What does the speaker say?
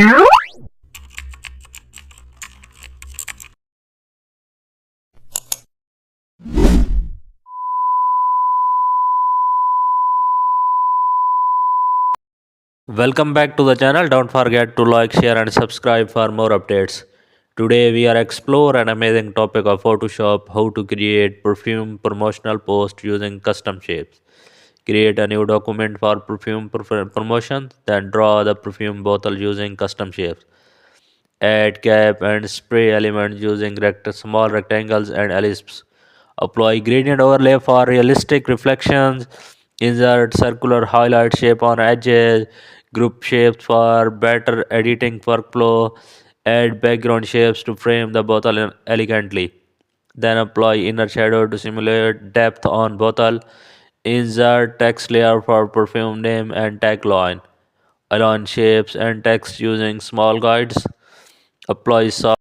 Welcome back to the channel. Don't forget to like, share and subscribe for more updates. Today we are explore an amazing topic of Photoshop, how to create perfume promotional post using custom shapes. Create a new document for perfume promotion, then draw the perfume bottle using custom shapes. Add cap and spray elements using small rectangles and ellipses. Apply gradient overlay for realistic reflections. Insert circular highlight shape on edges. Group shapes for better editing workflow. Add background shapes to frame the bottle elegantly. Then apply inner shadow to simulate depth on bottle. Insert text layer for perfume name and tagline. Align shapes and text using small guides. Apply soft